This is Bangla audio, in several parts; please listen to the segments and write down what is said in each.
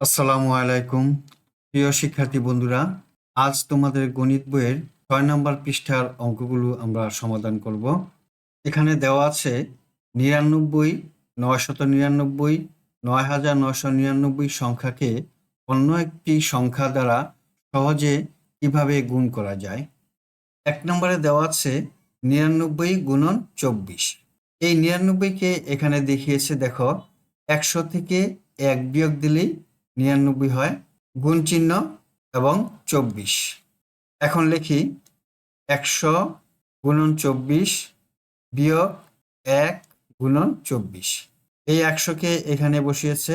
আসসালামু আলাইকুম প্রিয় শিক্ষার্থী বন্ধুরা, আজ তোমাদের গণিত বইয়ের ৬ নম্বর পৃষ্ঠার অঙ্কগুলো আমরা সমাধান করব। এখানে দেওয়া আছে ৯৯, ৯৯৯, ৯৯৯৯ সংখ্যাকে অন্য একটি সংখ্যা দ্বারা সহজে কিভাবে গুণ করা যায়। ১ নম্বরে দেওয়া আছে ৯৯ গুণন ২৪। এই ৯৯কে এখানে দেখিয়েছে, দেখো ১০০ থেকে ১ বিয়োগ দিলেই ৯৯ হয়, গুণ চিহ্ন এবং ২৪। এখন লিখি ১০০ গুণন ২৪ বিয়োগ ১ গুণন ২৪। এই ১০০কে এখানে বসিয়েছে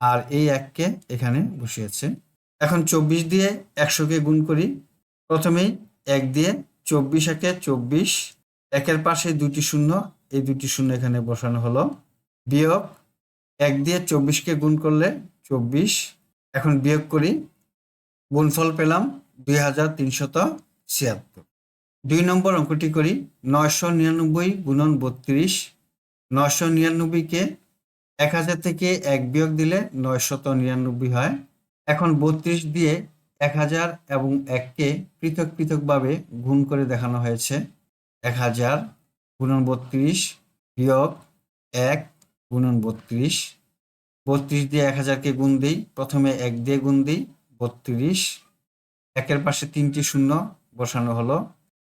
আর এই ১কে এখানে বসিয়েছে। এখন ২৪ দিয়ে ১০০কে গুণ করি। প্রথমেই ১ দিয়ে ২৪ একে ২৪, একের পাশে দুটি শূন্য, এই দুটি শূন্য এখানে বসানো হলো, বিয়োগ ১ দিয়ে ২৪কে গুণ করলে ২৪। এখন বিয়োগ করি, গুণফল পেলাম ২৩৭৬। ২ নম্বর অঙ্কটি করি ৯৯৯ গুণন ৩২। ৯৯৯কে ১০০০ থেকে ১ বিয়োগ দিলে ৯৯৯ হয়। এখন ৩২ দিয়ে ১০০০ এবং ১কে পৃথক পৃথকভাবে গুণ করে দেখানো হয়েছে। ১০০০ গুণন ৩২ বিয়োগ ১ গুণন ৩২। ৩২ দিয়ে ১০০০কে গুণ দিই, প্রথমে ১ দিয়ে গুণ দিই ৩২, একের পাশে ৩টি শূন্য বসানো হলো,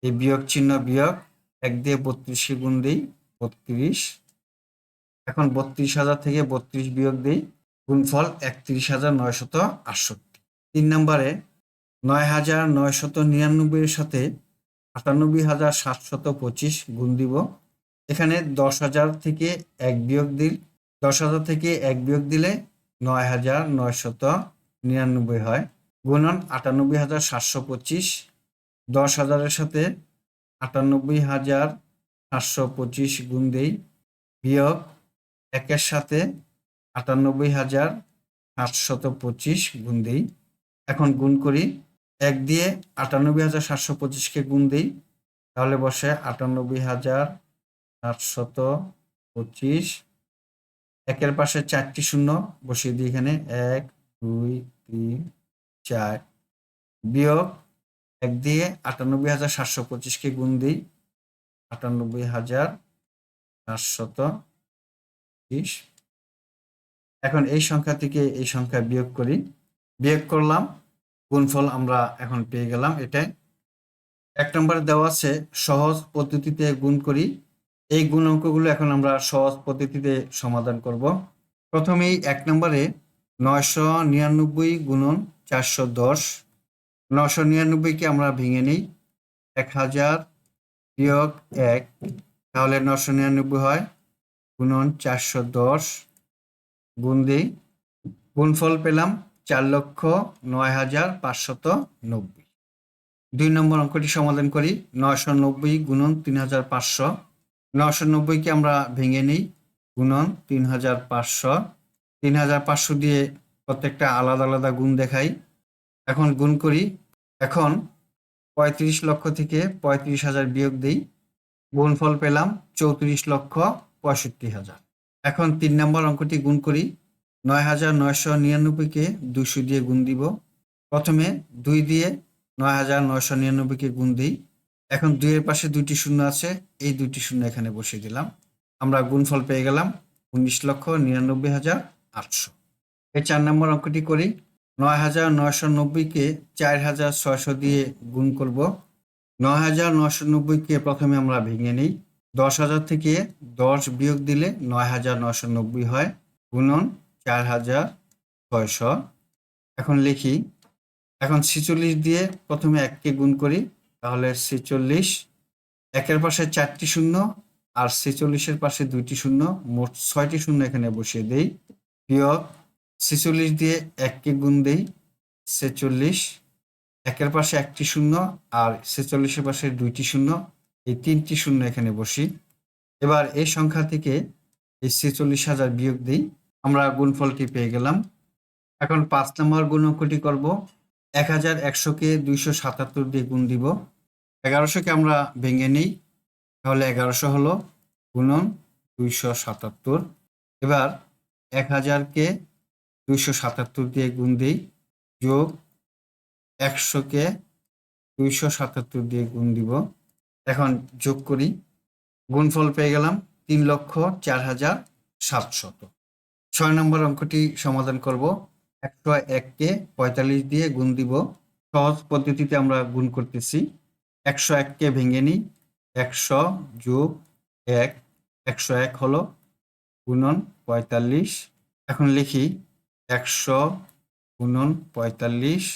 এই বিয়োগ চিহ্ন বিয়োগ ১ দিয়ে ৩২কে গুণ দিই ৩২। এখন ৩২,০০০ থেকে ৩২ বিয়োগ দিই, গুণফল ৩১,৯৬৮। ৩ নম্বরে ৯,৯৯৯ এর সাথে ৯৮,৭২৫ গুণ দিব। এখানে ১০,০০০ থেকে ১ বিয়োগ দিই, ১০,০০০ থেকে ১ বিয়োগ দিলে ৯,৯৯৯ হয়, গুণন ৯৮,৭২৫। ১০,০০০ এর সাথে ৯৮,৭২৫ গুণ দেই, বিয়োগ ১-এর সাথে ৯৮,৭২৫ গুণ দেই। এখন গুণ করি, ১ দিয়ে ৯৮,৭২৫কে গুণ দেই, তাহলে বসে ৯৮,৭২৫। একের পাশে ৪টি শূন্য বসিয়ে দিই, এখানে ১, ২, ৩, ৪, বিয়োগ ১ দিয়ে ৯৮,৭২৫কে গুণ দিই, ৯৮,৭২৫। এখন এই সংখ্যা থেকে এই সংখ্যা বিয়োগ করি, বিয়োগ করলাম, গুণফল আমরা এখন পেয়ে গেলাম এটাই। ১ নম্বরে দেওয়া আছে সহজ পদ্ধতিতে গুণ করি। এই গুণ অঙ্কগুলো এখন আমরা সহজ পদ্ধতিতে সমাধান করব। প্রথমেই ১ নম্বরে ৯৯৯ গুণন ৪১০। ৯৯৯কে আমরা ভেঙে নিই, ১০০০ বিয়োগ ১, তাহলে ৯৯৯ হয়, গুণন ৪১০, গুণ দিই, গুণফল পেলাম ৪,০৯,৫৯০। ২ নম্বর অঙ্কটি সমাধান করি ৯৯০ গুণন ৩৫০০। ৯৯০কে আমরা ভেঙে নিই, গুণন ৩৫০০। ৩৫০০ দিয়ে প্রত্যেকটা আলাদা আলাদা গুণ দেখাই। এখন গুণ করি, এখন ৩৫ লক্ষ থেকে ৩৫,০০০ বিয়োগ দিই, গুণফল পেলাম ৩৪,৬৫,০০০। এখন ৩ নম্বর অঙ্কটি গুণ করি, ৯,৯৯৯কে ২০০ দিয়ে গুণ দিব। প্রথমে ২ দিয়ে ৯,৯৯৯কে গুণ দিই, এখন ২ এর পাশে দুইটি শূন্য আছে, এই দুইটি শূন্য এখানে বসিয়ে দিলাম, আমরা গুণফল পেয়ে গেলাম ১৯,৯৯,৮০০। এই ৪ নম্বর অঙ্কটি করি, ৯,৯৯০কে ৪,৬০০ দিয়ে গুণ করব। ৯,৯৯০কে প্রথমে আমরা ভেঙে নিই, ১০,০০০ থেকে ১০ বিয়োগ দিলে ৯,৯৯০ হয়, গুণন ৪,৬০০। এখন লিখি, এখন ৪৬ দিয়ে প্রথমে ১কে গুণ করি, তাহলে ৪৬, একের পাশে ৪টি শূন্য আর ৪৬-এর পাশে দুইটি শূন্য, মোট ৬টি শূন্য এখানে বসিয়ে দেই, বিয়োগ ৪৬ দিয়ে ১কে গুণ দেই, ৪৬, একের পাশে একটি শূন্য আর ৪৬-এর পাশে দুইটি শূন্য, এই ৩টি শূন্য এখানে বসি। এবার এই সংখ্যা থেকে এই ৪৬,০০০ বিয়োগ দিই, আমরা গুণফলটি পেয়ে গেলাম। এখন ৫ নম্বর গুণ অঙ্কটি করব। ১,১০০কে ২৭৭ দিয়ে গুণ দিব, ১১০০কে আমরা ভেঙে নিই, তাহলে ১১০০ হলো, গুণন ২৭৭। এবার ১,০০০কে 277 দিয়ে গুণ দিই, যোগ 100-কে 277 দিয়ে গুণ দিব। এখন যোগ করি, গুণফল পেয়ে গেলাম 3,04,700। 6 নম্বর অঙ্কটি সমাধান করব। 101-কে 45 দিয়ে গুণ দিব। সহজ পদ্ধতিতে আমরা গুণ করতেছি। 101-কে ভেঙে নিই, 100 যোগ 1, 101 হলো গুণন 45। এখন লিখি 100 গুণন 45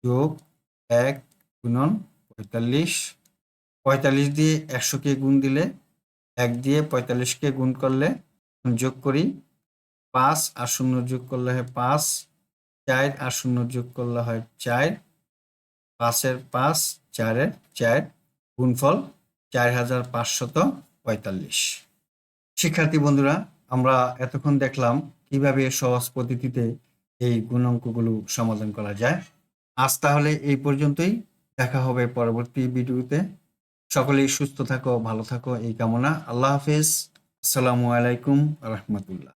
যোগ 1 গুণন 45। 45 দিয়ে 100-কে গুণ দিলে, 1 দিয়ে 45-কে গুণ করলে, যোগ করি, 5 আর 0 যোগ করলে হয় 5, 4 আর 0 যোগ করলে হয় 4, 5-এর 5, 4-এর 4, গুণফল 4,545। শিক্ষার্থী বন্ধুরা, আমরা এতক্ষণ দেখলাম কিভাবে সহজ পদ্ধতিতে এই গুণাঙ্কগুলো সমাধান করা যায়। আজ তাহলে এই পর্যন্তই, দেখা হবে পরবর্তী ভিডিওতে। সকলেই সুস্থ থাকো, ভালো থাকো এই কামনা। আল্লাহ হাফেজ। আসসালামু আলাইকুম রহমতুল্লাহ।